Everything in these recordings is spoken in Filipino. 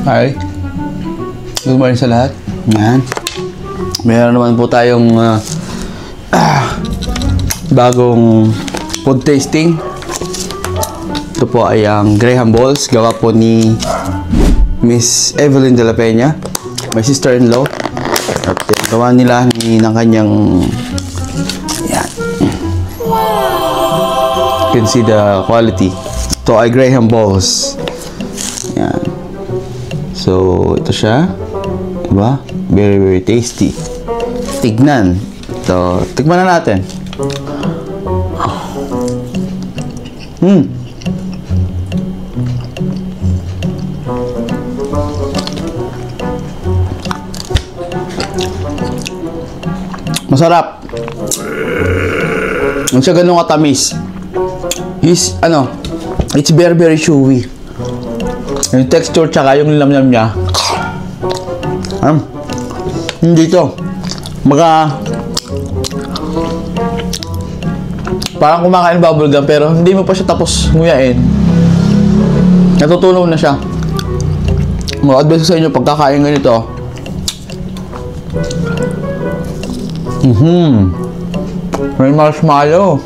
Hi. Good morning sa lahat. Yan. Meron naman po tayong bagong food tasting. Ito po ay ang Graham Balls. Gawa po ni Miss Evelyn de la Peña, my sister-in-law. At gawa nila ng kanyang yan. You can see the quality. Ito ay Graham Balls. Yan. So, ito siya. Diba? Very, very tasty. Tignan. Ito, tikman na natin. Masarap. Hindi siya ganun katamis. It's very, very chewy. Yung texture tsaka yung lamnam niya. Hindi to. Parang kumakain bubblegum pero hindi mo pa siya tapos nguyain. Natutunaw na siya. Mag-advise sa inyo pagkakain ganito. May marshmallow.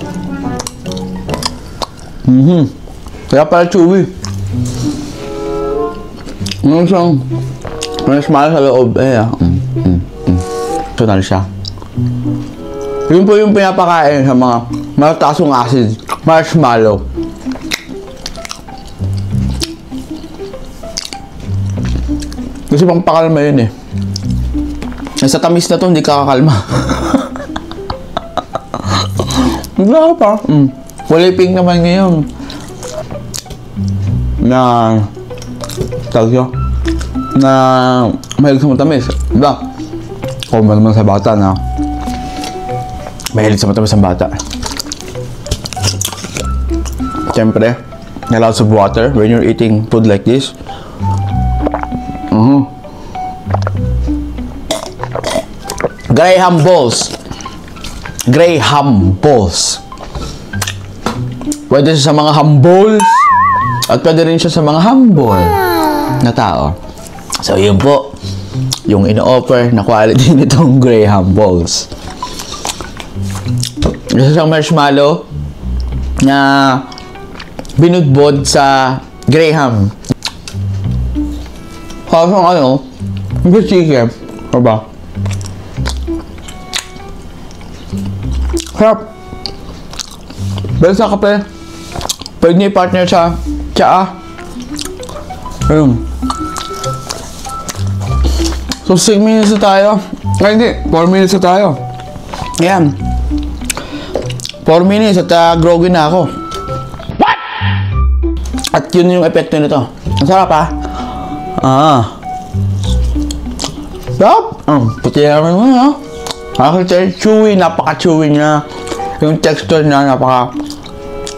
Kaya pala chewy. May isang marshmallow sa loob. Tunal siya. Yun po yung pinapakain sa mga mataasong acid. Marshmallow. Kasi pang pakalma yun eh. Sa tamis na to, hindi kakakalma. Wala pa. Kulay pink naman ngayon. Na mahilig sa matamis. Diba? Kung naman sa bata na mahilig sa matamis ang bata. Siyempre, lots of water when you're eating food like this. Graham Balls. Graham Balls. Pwede siya sa mga humbles at pwede rin siya sa mga humble na tao. So, yun po yung ino-offer na quality nitong Graham Balls. Isa siyang marshmallow na binudbod sa Graham. Parang hindi chicken. O ba? Sarap. Pero sa kape, pwede niya i-partner sa tsaa. Ayun. So, 6 minutes na tayo. Ay, hindi. 4 minutes na tayo. Ayan. 4 minutes at groggy na ako. What? At yun yung epekto nito. Ang sarap ha? Sarap. Puti naman mo ha? Actually, chewy. Napaka-chewy niya. Yung texture niya,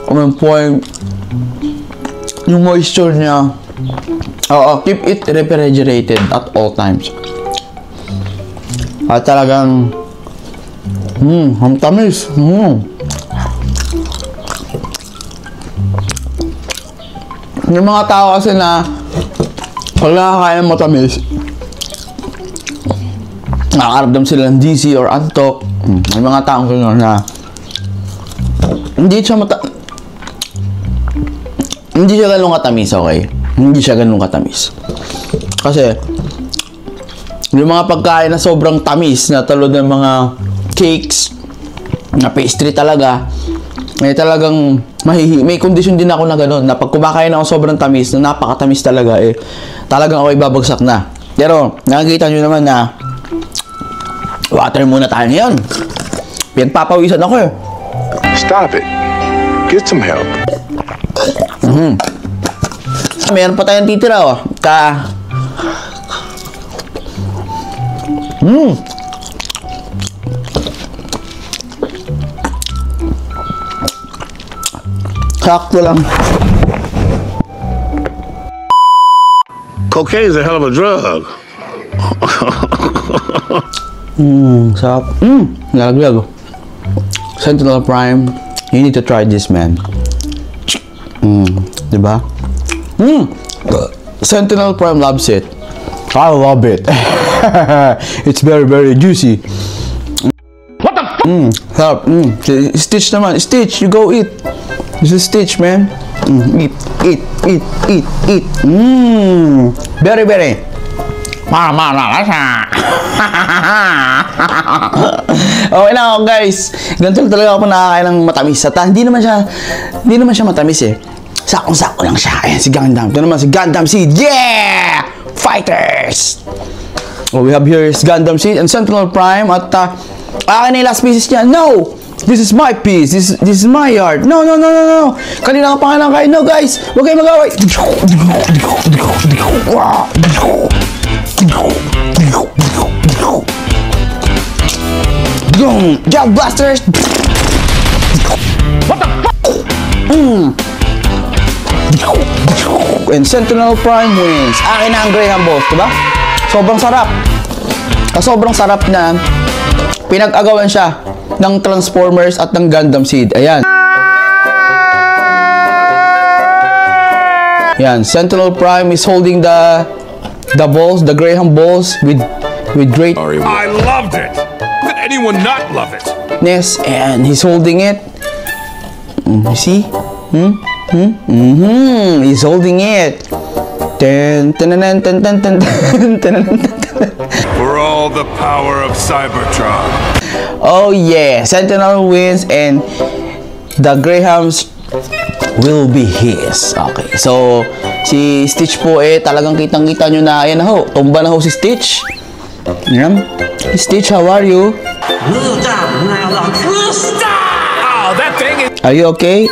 on point. Yung moisture niya. Keep it refrigerated at all times. At talagang ang tamis. Yung mga tao kasi na pag nakakain ng matamis, nakakaramdam sila ng dizzy or antok. May mga taong gano'n na hindi siya ganun katamis, okay? Hindi siya ganun katamis. Kasi yung mga pagkain na sobrang tamis na tulad ng mga cakes, na pastry talaga, may talagang may condition din ako na gano'n, na pag kumakain ako sobrang tamis, na napakatamis talaga, talagang ako'y babagsak na. Pero, nakikita nyo naman na water muna tayo ngayon. Pinagpapawisan ako eh. Stop it. Get some help. Meron pa tayong titira oh. Sakto lang. Cocaine is a hell of a drug. Sarap. Laglag. Central Prime. You need to try this, man. Diba? Sentinel Prime loves it. I love it. It's very, very juicy. What the f? Sarap. Stitch naman. Stitch, you go eat. This is Stitch, man. Eat. Very, very. Okay na ako, guys. Ganito talaga ako nakakain ng matamis. At hindi naman siya matamis eh. Sakong-sako lang siya. Ayan, si Gundam. Ito naman si Gundam Seed. Yeah! Fighters! What we have here is Gundam Seed and Sentinel Prime. At akin na yung last pieces niya. No! This is my piece. This is my yard. No. Kanina ka pa nga lang kayo. No, guys. Huwag kayo mag-away. Jab Blasters! What the f? And Sentinel Prime wins. Akin na ang Graham Balls, diba? Sobrang sarap. Sobrang sarap na pinag-agawan siya ng Transformers at ng Gundam Seed. Ayan. Ayan. Sentinel Prime is holding the balls, the Graham Balls with great I loved it. Could anyone not love it? ness, and he's holding it. You see? He's holding it. For all the power of Cybertron. Oh yeah, Sentinel wins and the Grahams will be his. Okay, so si Stitch po talagang kitang-kita nyo na, ayan na ho, tumba na ho si Stitch. Yan. Stitch, how are you? Oh, that thing is... Are you okay?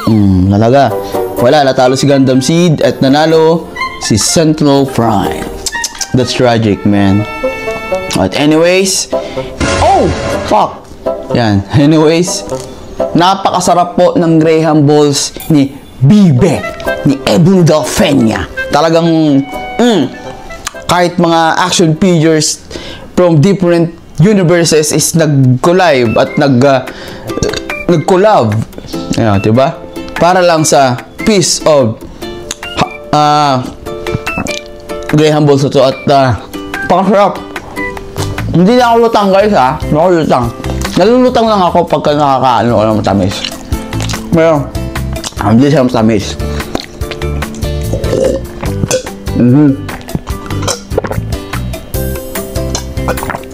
Nalaga. Wala, natalo si Gundam Seed at nanalo si Sentinel Prime. That's tragic, man. But anyways, oh, fuck. Yan. Anyways, napakasarap po ng Graham Balls ni Bibe, ni Ebon Delphenia. Talagang, kahit mga action figures from different universes is nag-collab at nag-collab. Ayan, diba? Para lang sa piece of Graham Balls ito at pakasarap. Hindi na ako lutang, guys, ha? Hindi ako lutang. Nalulutang lang ako pagka nakakaano ko ng matamis. Pero, hindi siya matamis.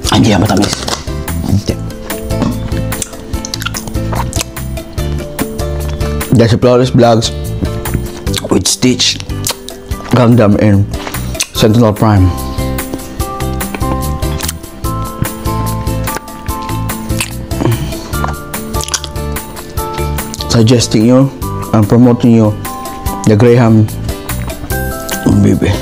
Hindi siya matamis. Hindi. That's a Flawless Vlogs with Stitch, Gundam, and Sentinel Prime. Suggesting you and promoting you the Graham Baby.